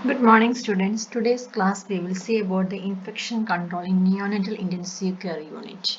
Good morning, students. Today's class we will see about the infection control in neonatal intensive care unit.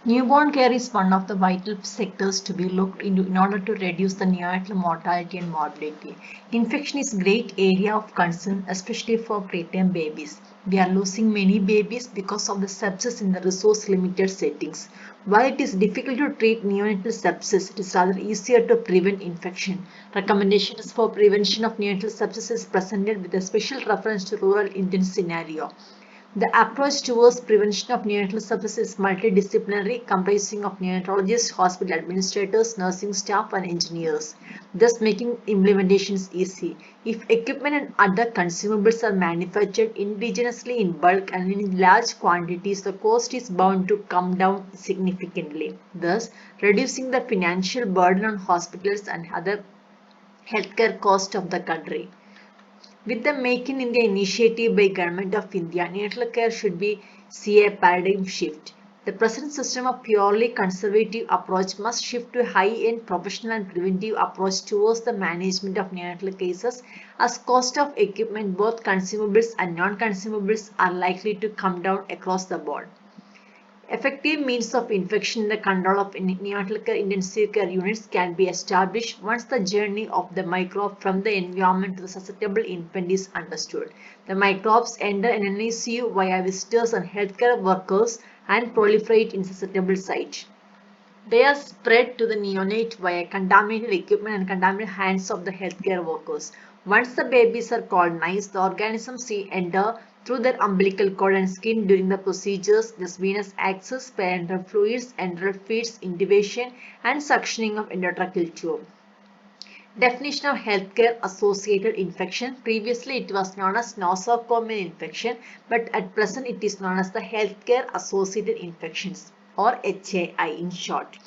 Newborn care is one of the vital sectors to be looked into in order to reduce the neonatal mortality and morbidity. Infection is a great area of concern, especially for preterm babies. We are losing many babies because of the sepsis in the resource-limited settings. While it is difficult to treat neonatal sepsis, it is rather easier to prevent infection. Recommendations for prevention of neonatal sepsis is presented with a special reference to rural Indian scenario. The approach towards prevention of neonatal sepsis is multidisciplinary, comprising of neonatologists, hospital administrators, nursing staff, and engineers, thus making implementations easy. If equipment and other consumables are manufactured indigenously in bulk and in large quantities, the cost is bound to come down significantly, thus reducing the financial burden on hospitals and other healthcare costs of the country. With the Make in India initiative by Government of India, neonatal care should be see a paradigm shift. The present system of purely conservative approach must shift to high-end professional and preventive approach towards the management of neonatal cases, as cost of equipment, both consumables and non-consumables, are likely to come down across the board. Effective means of infection in the control of neonatal care intensive care units can be established once the journey of the microbe from the environment to the susceptible infant is understood. The microbes enter an NICU via visitors and healthcare workers and proliferate in susceptible site. They are spread to the neonate via contaminated equipment and contaminated hands of the healthcare workers. Once the babies are colonized, the organisms enter through their umbilical cord and skin during the procedures, thus venous access, parenteral fluids, enteral feeds, intubation, and suctioning of endotracheal tube. Definition of healthcare associated infection. Previously it was known as nosocomial infection, but at present it is known as the healthcare associated infections, or HAI in short.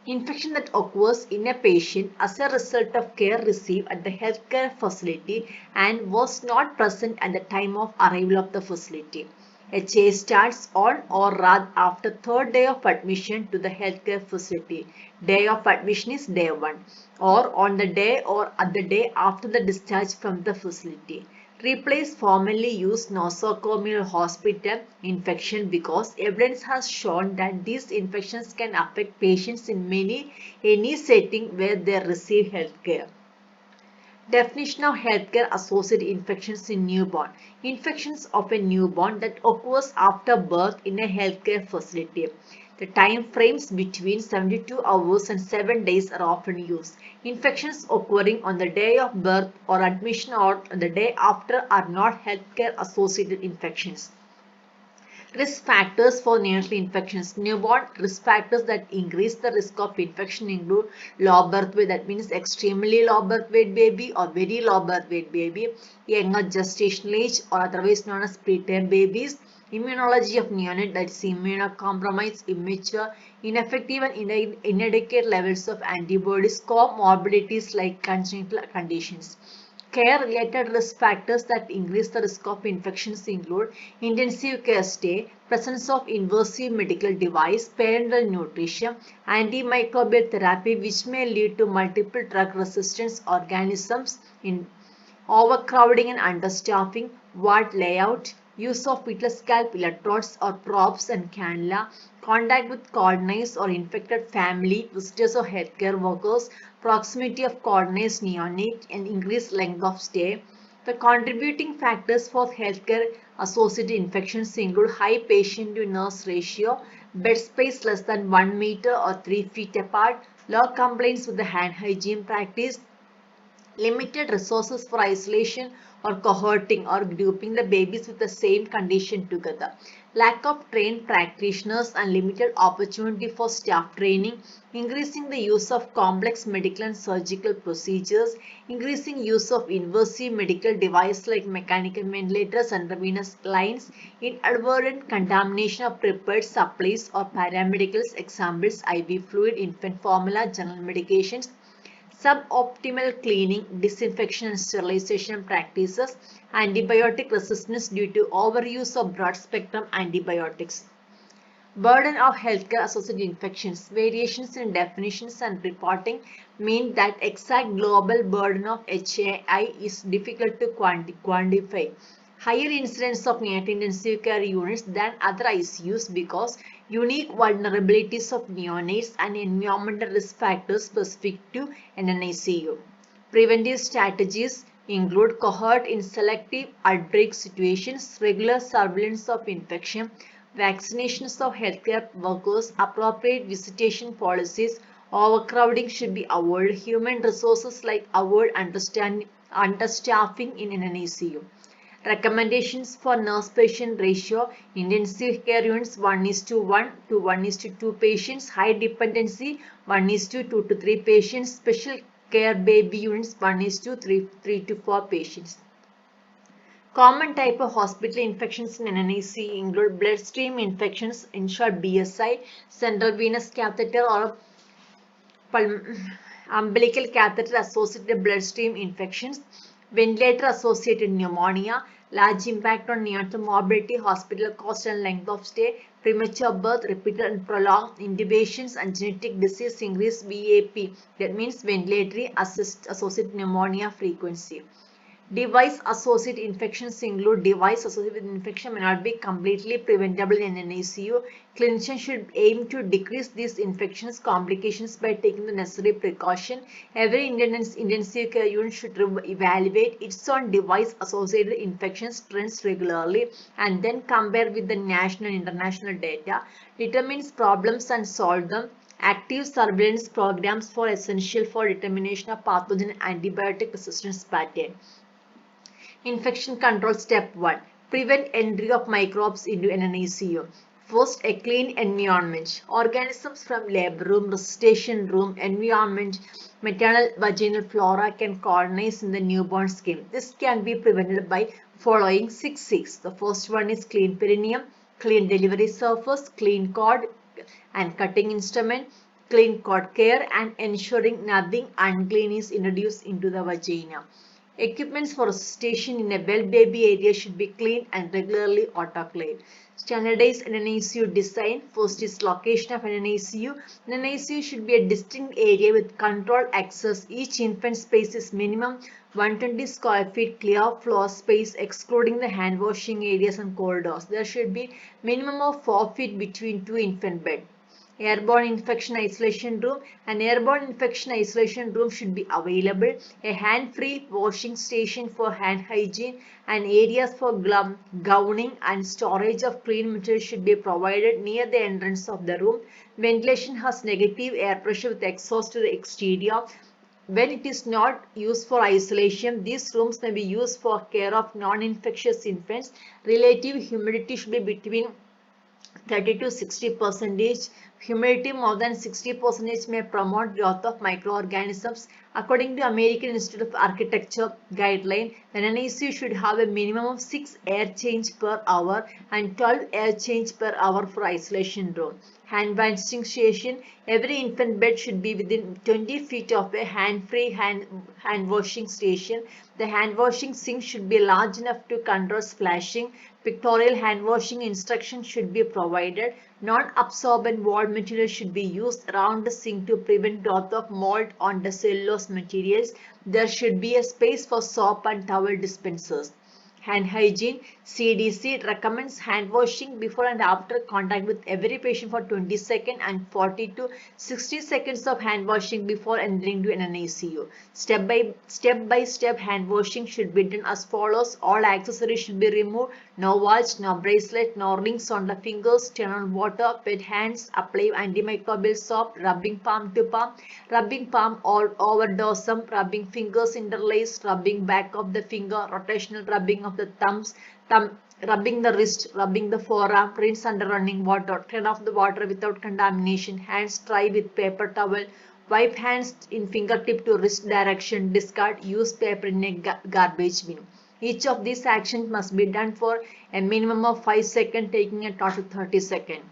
Infection that occurs in a patient as a result of care received at the healthcare facility and was not present at the time of arrival of the facility. HA starts on or rather after third day of admission to the healthcare facility. Day of admission is day 1, or on the day or at the day after the discharge from the facility. Replace formerly used nosocomial hospital infection because evidence has shown that these infections can affect patients in any setting where they receive health care. Definition of healthcare associated infections in newborn. Infections of a newborn that occurs after birth in a healthcare facility. The time frames between 72 hours and 7 days are often used. Infections occurring on the day of birth or admission or the day after are not healthcare associated infections. Risk factors for neonatal infections. Newborn risk factors that increase the risk of infection include low birth weight, that means extremely low birth weight baby or very low birth weight baby, younger gestational age or otherwise known as preterm babies, immunology of neonate, that is immunocompromised, immature, ineffective and inadequate levels of antibodies, comorbidities like congenital conditions. Care-related risk factors that increase the risk of infections include intensive care stay, presence of invasive medical device, parenteral nutrition, antimicrobial therapy which may lead to multiple drug-resistant organisms, in overcrowding and understaffing, ward layout, use of fetal scalp electrodes or probes and cannula, contact with colonized or infected family, visitors or healthcare workers, proximity of colonized neonate, and increased length of stay. The contributing factors for healthcare associated infections include high patient to nurse ratio, bed space less than 1 meter or 3 feet apart, low compliance with the hand hygiene practice, limited resources for isolation or cohorting or grouping the babies with the same condition together, lack of trained practitioners and limited opportunity for staff training, increasing the use of complex medical and surgical procedures, increasing use of invasive medical devices like mechanical ventilators and venous lines, inadvertent contamination of prepared supplies or paramedicals, examples IV fluid, infant formula, general medications, suboptimal cleaning, disinfection and sterilization practices, antibiotic resistance due to overuse of broad spectrum antibiotics. Burden of healthcare associated infections. Variations in definitions and reporting mean that exact global burden of HAI is difficult to quantify. Higher incidence of neonatal intensive care units than other ICUs because unique vulnerabilities of neonates and environmental risk factors specific to NNICU. Preventive strategies include cohort in selective outbreak situations, regular surveillance of infection, vaccinations of healthcare workers, appropriate visitation policies, overcrowding should be avoided, human resources like avoid understaffing in an NICU. Recommendations for nurse-patient ratio, intensive care units 1:1 to 1:2 patients, high dependency 1:2 to 3 patients, special care baby units 1:3 to 4 patients. Common type of hospital infections in NNIC include bloodstream infections, in short BSI, central venous catheter or umbilical catheter associated bloodstream infections, ventilator associated pneumonia, large impact on neonatal morbidity, hospital cost and length of stay, premature birth, repeated and prolonged intubations and genetic disease increase VAP, that means ventilatory associated pneumonia frequency. Device-associated infections include device-associated infection may not be completely preventable in an ICU. Clinicians should aim to decrease these infections complications by taking the necessary precaution. Every intensive care unit should evaluate its own device-associated infections trends regularly and then compare with the national and international data, determines problems and solve them. Active surveillance programs are essential for determination of pathogen antibiotic resistance pattern. Infection control step 1. Prevent entry of microbes into an NICU. First, a clean environment. Organisms from labor room, resuscitation room, environment, maternal vaginal flora can colonize in the newborn skin. This can be prevented by following 6 C's. The first one is clean perineum, clean delivery surface, clean cord and cutting instrument, clean cord care and ensuring nothing unclean is introduced into the vagina. Equipments for resuscitation in a well baby area should be cleaned and regularly autoclaved. Standardized NICU design. First is location of NICU. NICU should be a distinct area with controlled access. Each infant space is minimum 120 square feet clear floor space excluding the hand washing areas and corridors. There should be minimum of 4 feet between two infant beds. Airborne infection isolation room. An airborne infection isolation room should be available. A hand-free washing station for hand hygiene and areas for gowning and storage of clean material should be provided near the entrance of the room. Ventilation has negative air pressure with exhaust to the exterior. When it is not used for isolation, these rooms may be used for care of non-infectious infants. Relative humidity should be between 30 to 60%. Humidity more than 60% may promote growth of microorganisms. According to American Institute of Architecture guideline, the NICU should have a minimum of 6 air change per hour and 12 air change per hour for isolation room. Hand washing station. Every infant bed should be within 20 feet of a hand-free hand washing station. The hand washing sink should be large enough to control splashing. Pictorial hand washing instructions should be provided. Non-absorbent wall material should be used around the sink to prevent growth of mold on the cellulose materials. There should be a space for soap and towel dispensers. Hand hygiene. CDC recommends hand washing before and after contact with every patient for 20 seconds and 40 to 60 seconds of hand washing before entering to an NICU. Step-by-step hand washing should be done as follows. All accessories should be removed. No watch, no bracelet, no rings on the fingers. Turn on water, wet hands, apply antimicrobial soap, rubbing palm to palm, rubbing palm all over dorsum, rubbing fingers interlaced, rubbing back of the finger, rotational rubbing of the thumbs, rubbing the wrist, rubbing the forearm, rinse under running water, turn off the water without contamination, hands dry with paper towel, wipe hands in fingertip to wrist direction, discard used paper in a garbage bin. Each of these actions must be done for a minimum of 5 seconds, taking a total 30 seconds.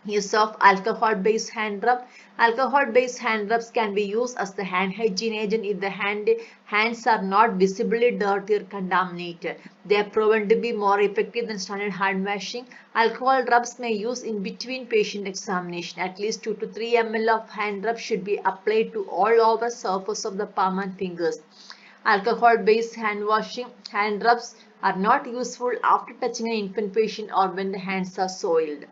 Use of alcohol-based hand rub. Alcohol-based hand rubs can be used as the hand hygiene agent if the hands are not visibly dirty or contaminated. They are proven to be more effective than standard hand washing. Alcohol rubs may use in between patient examination. At least 2 to 3 ml of hand rub should be applied to all over surface of the palm and fingers. Alcohol-based hand rubs are not useful after touching an infant patient or when the hands are soiled.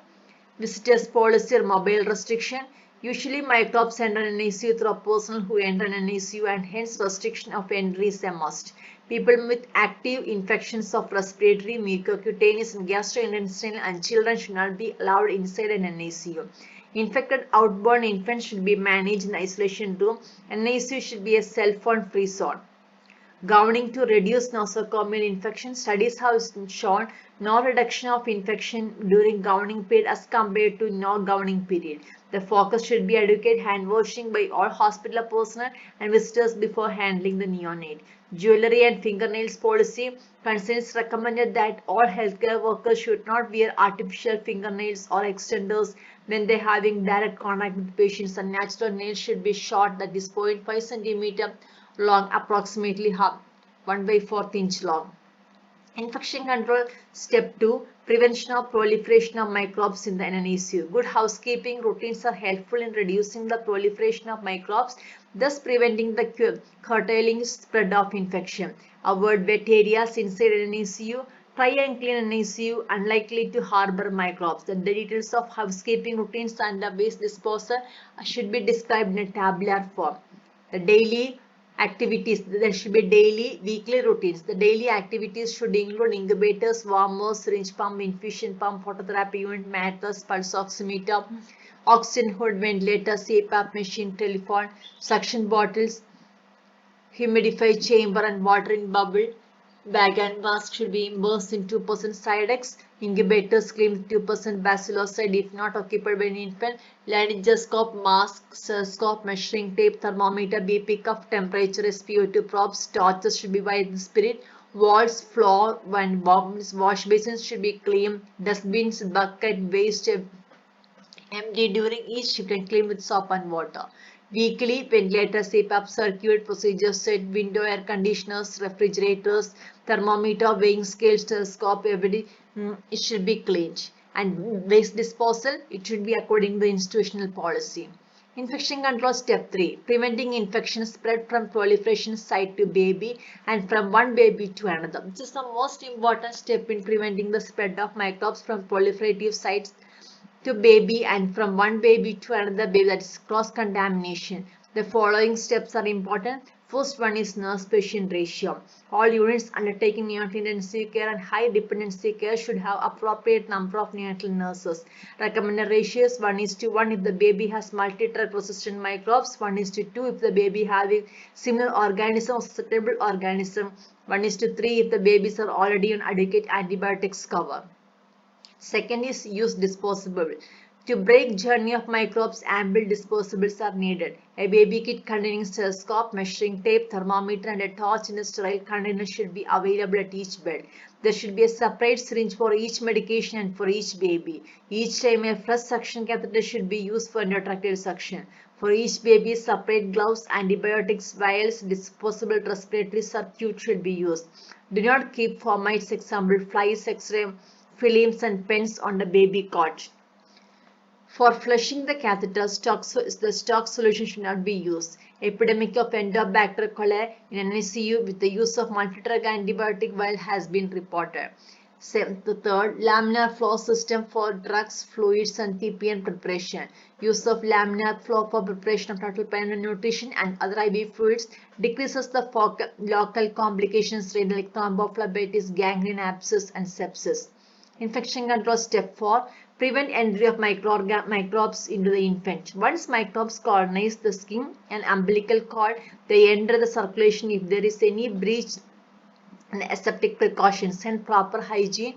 Visitors policy or mobile restriction. Usually microbes enter an ICU through a person who enter an ICU and hence restriction of entry is a must. People with active infections of respiratory, mucocutaneous and gastrointestinal and children should not be allowed inside an ICU. Infected outborn infants should be managed in isolation room. An ICU should be a cell phone free zone. Gowning to reduce nosocomial infection. Studies have shown no reduction of infection during gowning period as compared to no gowning period. The focus should be adequate hand washing by all hospital personnel and visitors before handling the neonate. Jewelry and fingernails policy concerns recommended that all healthcare workers should not wear artificial fingernails or extenders when they are having direct contact with patients, and natural nails should be short, that is 0.5 centimeter long, approximately 1/4 inch long. Infection control. Step 2. Prevention of proliferation of microbes in the NICU. Good housekeeping routines are helpful in reducing the proliferation of microbes, thus preventing the curtailing spread of infection. Avoid wet areas inside NICU. Try and clean NICU unlikely to harbor microbes. The details of housekeeping routines and the waste disposal should be described in a tabular form. The daily activities, there should be daily, weekly routines. The daily activities should include incubators, warmers, syringe pump, infusion pump, phototherapy unit, mattress, pulse oximeter, oxygen hood, ventilator, CPAP machine, telephone, suction bottles, humidified chamber and water in bubble. Bag and mask should be immersed in 2% Sidex. Incubators cleaned with 2% bacillocide if not occupied by an infant. Laryngoscope, mask, stethoscope, measuring tape, thermometer, BP cuff, temperature, SpO2 probes. Torches should be by spirit. Walls, floor, and wash basins should be clean. Dustbins, bucket, waste empty during each shift and clean with soap and water. Weekly ventilator, CPAP, circuit procedures, set window air conditioners, refrigerators, thermometer, weighing scale, stethoscope, it should be cleaned. And waste disposal, it should be according to the institutional policy. Infection control. Step 3. Preventing infection spread from proliferation site to baby and from one baby to another. This is the most important step in preventing the spread of microbes from proliferative sites to baby and from one baby to another baby, that is cross contamination. The following steps are important. First one is nurse patient ratio. All units undertaking neonatal intensive care and high dependency care should have appropriate number of neonatal nurses. Recommended ratios 1:1 if the baby has multi-drug resistant microbes, 1:2 if the baby having similar organism or susceptible organism, 1:3 if the babies are already on adequate antibiotics cover. Second is use disposable. To break journey of microbes, ample disposables are needed. A baby kit containing stethoscope, measuring tape, thermometer and a torch in a sterile container should be available at each bed. There should be a separate syringe for each medication and for each baby. Each time a fresh suction catheter should be used for endotracheal suction. For each baby, separate gloves, antibiotics, vials, disposable respiratory circuit should be used. Do not keep formats, example flies, X-ray films and pens on the baby cot. For flushing the catheter, the stock solution should not be used. Epidemic of Enterobacter coli in NICU with the use of multi-drug antibiotic vial has been reported. The third, laminar flow system for drugs, fluids and TPN preparation. Use of laminar flow for preparation of total pain nutrition and other IV fluids decreases the local complications rate like thrombophlebitis, gangrene, abscess and sepsis. Infection control. Step 4. Prevent entry of microbes into the infant. Once microbes colonize the skin and umbilical cord, they enter the circulation. If there is any breach, and aseptic precautions and proper hygiene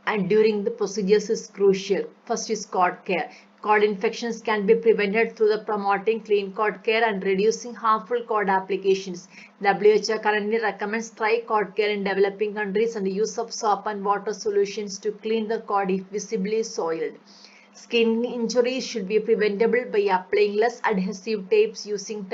and during the procedures is crucial. First is cord care. Cord infections can be prevented through the promoting clean cord care and reducing harmful cord applications. WHO currently recommends dry cord care in developing countries and the use of soap and water solutions to clean the cord if visibly soiled. Skin injuries should be preventable by applying less adhesive tapes, using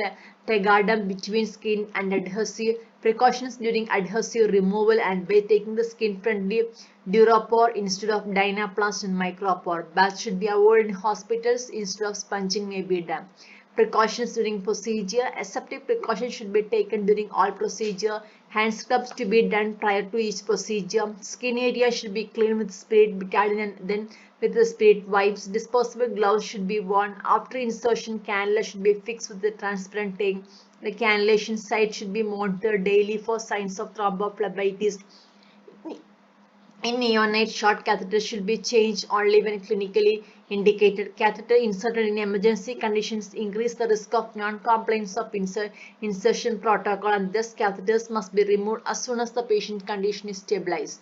Tegaderm between skin and adhesive, precautions during adhesive removal, and by taking the skin-friendly Durapore instead of Dynaplast and Micropore. Baths should be avoided in hospitals instead of sponging may be done. Precautions during procedure. Aseptic precautions should be taken during all procedure. Hand scrubs to be done prior to each procedure. Skin area should be cleaned with spirit betadine and then with the spirit wipes. Disposable gloves should be worn. After insertion, cannula should be fixed with the transparent tape. The cannulation site should be monitored daily for signs of thrombophlebitis. In neonate, short catheters should be changed only when clinically indicated. Catheter inserted in emergency conditions increase the risk of non-compliance of insertion protocol, and thus catheters must be removed as soon as the patient condition is stabilized.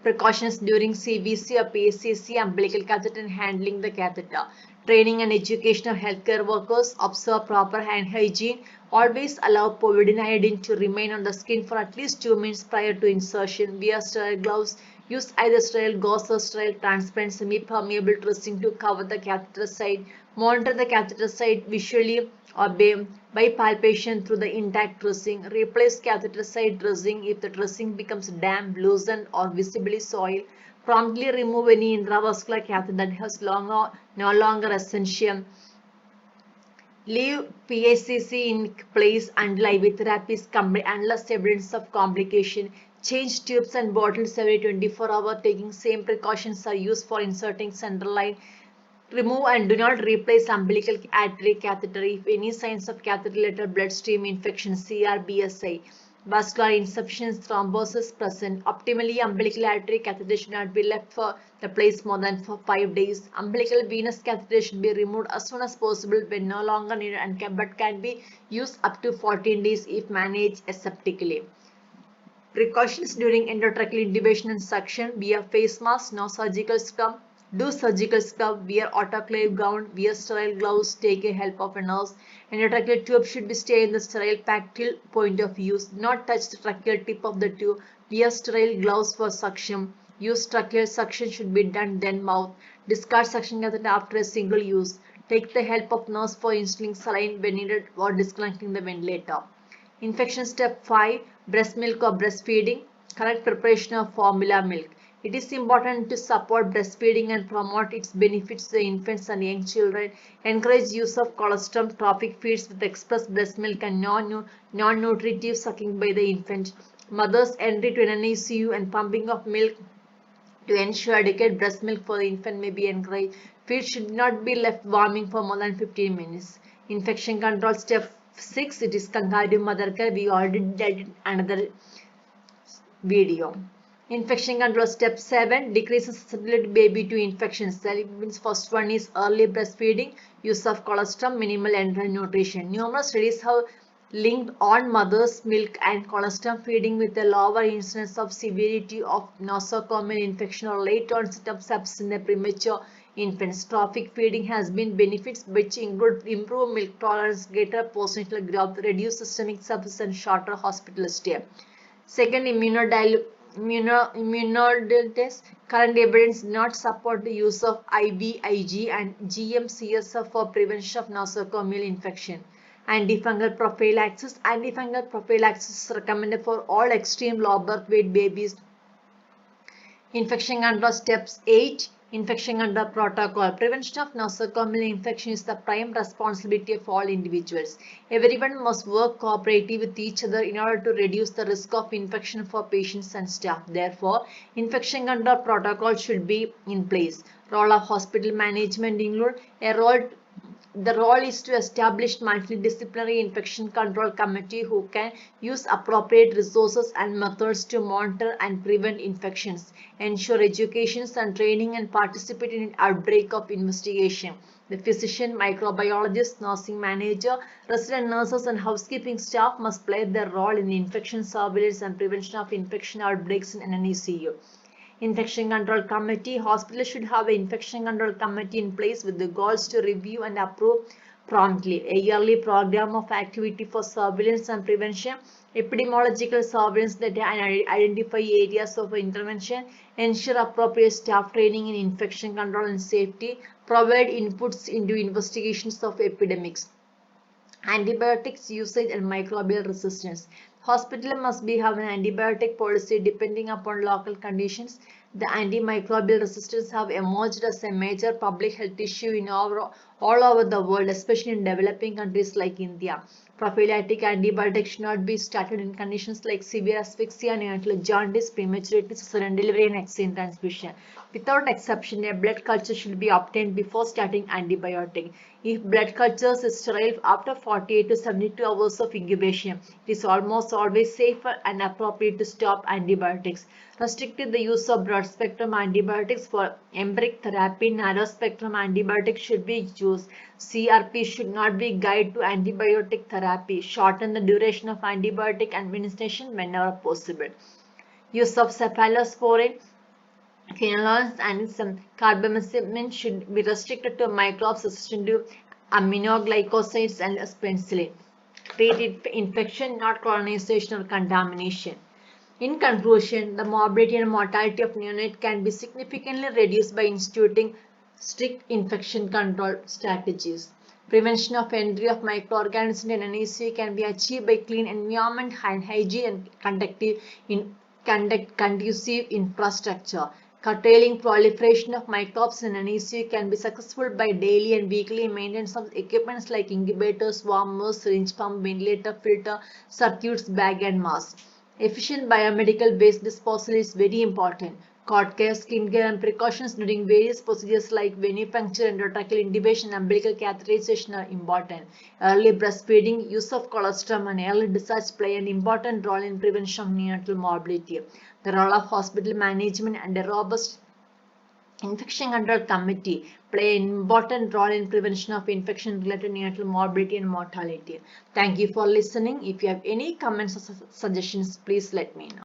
Precautions during CVC or PSCC, umbilical catheter, and handling the catheter. Training and education of healthcare workers. Observe proper hand hygiene. Always allow povidone iodine to remain on the skin for at least 2 minutes prior to insertion. Wear sterile gloves. Use either sterile gauze or sterile transparent semi-permeable dressing to cover the catheter site. Monitor the catheter site visually or by palpation through the intact dressing. Replace catheter site dressing if the dressing becomes damp, loosened, or visibly soiled. Promptly remove any intravascular catheter that has no longer essential. Leave PSCC in place until IV therapy is complete unless evidence of complication. Change tubes and bottles every 24 hours. Taking same precautions are used for inserting central line. Remove and do not replace umbilical artery catheter if any signs of catheter-related bloodstream infection, CRBSI, vascular insufficiency, thrombosis present. Optimally, umbilical artery catheter should not be left for the place more than for 5 days. Umbilical venous catheter should be removed as soon as possible when no longer needed but can be used up to 14 days if managed aseptically. Precautions during endotracheal intubation and suction. Wear face mask, no surgical scrub. Do surgical scrub, wear autoclave gown, wear sterile gloves, take a help of a nurse. Endotracheal tube should be stay in the sterile pack till point of use. Do not touch the tracheal tip of the tube. Wear sterile gloves for suction. Use tracheal suction should be done then mouth. Discard suction catheter after a single use. Take the help of nurse for instilling saline when needed or disconnecting the ventilator. Infection step 5. Breast milk or breastfeeding. Correct preparation of formula milk. It is important to support breastfeeding and promote its benefits to the infants and young children. Encourage use of colostrum trophic feeds with express breast milk and non-nutritive sucking by the infant. Mothers entry to an NICU and pumping of milk to ensure adequate breast milk for the infant may be encouraged. Feed should not be left warming for more than 15 minutes. Infection control step 6. It is concurrent mother care. We already did another video. Infection control step 7. Decreases susceptibility baby to infections. The first one is early breastfeeding, use of colostrum, minimal enteral nutrition. Numerous studies have linked on mother's milk and colostrum feeding with a lower incidence of severity of nosocomial infection or late onset of sepsis in the premature infants. Trophic feeding has been benefits which include improved milk tolerance, greater postnatal growth, reduced systemic sepsis, and shorter hospital stay. Second, immunodilators. Current evidence does not support the use of IVIG and GM-CSF for prevention of nosocomial infection. Antifungal prophylaxis. Antifungal prophylaxis is recommended for all extreme low birth weight babies. Infection control steps 8. Infection control protocol. Prevention of nosocomial infection is the prime responsibility of all individuals. Everyone must work cooperatively with each other in order to reduce the risk of infection for patients and staff. Therefore, infection control protocol should be in place. Role of hospital management include the role is to establish multidisciplinary infection control committee who can use appropriate resources and methods to monitor and prevent infections, ensure education and training, and participate in outbreak of investigation. The physician, microbiologist, nursing manager, resident nurses, and housekeeping staff must play their role in infection surveillance and prevention of infection outbreaks in an NICU. Infection Control Committee. Hospitals should have an Infection Control Committee in place with the goals to review and approve promptly. A yearly program of activity for surveillance and prevention. epidemiological surveillance data and identify areas of intervention, ensure appropriate staff training in infection control and safety, provide inputs into investigations of epidemics. Antibiotics usage and microbial resistance. Hospital must have an antibiotic policy depending upon local conditions. The antimicrobial resistance have emerged as a major public health issue in all over the world, especially in developing countries like India. Prophylactic antibiotics should not be started in conditions like severe asphyxia, neonatal jaundice, prematurity, cesarean delivery, and vaccine transmission. Without exception, a blood culture should be obtained before starting antibiotic. If blood cultures is sterile after 48 to 72 hours of incubation, it is almost always safer and appropriate to stop antibiotics. Restricted the use of broad spectrum antibiotics for empiric therapy. Narrow spectrum antibiotics should be used. CRP should not be guide to antibiotic therapy. Shorten the duration of antibiotic administration whenever possible. Use of cephalosporin, quinolones, and some carbamazepine should be restricted to microbes resistant to aminoglycosides and penicillin. Treat infection, not colonization or contamination. In conclusion, the morbidity and mortality of neonates can be significantly reduced by instituting strict infection control strategies. Prevention of entry of microorganisms in NICU can be achieved by clean environment, hand hygiene, and conducive infrastructure. Curtailing proliferation of microbes in NICU can be successful by daily and weekly maintenance of equipments like incubators, warmers, syringe pump, ventilator, filter, circuits, bag, and mask. Efficient biomedical waste disposal is very important. Cord care, skin care, and precautions during various procedures like venipuncture, endotracheal intubation, and umbilical catheterization are important. Early breastfeeding, use of colostrum, and early discharge play an important role in prevention of neonatal morbidity. The role of hospital management and a robust Infection Control Committee play an important role in prevention of infection-related neonatal morbidity and mortality. Thank you for listening. If you have any comments or suggestions, please let me know.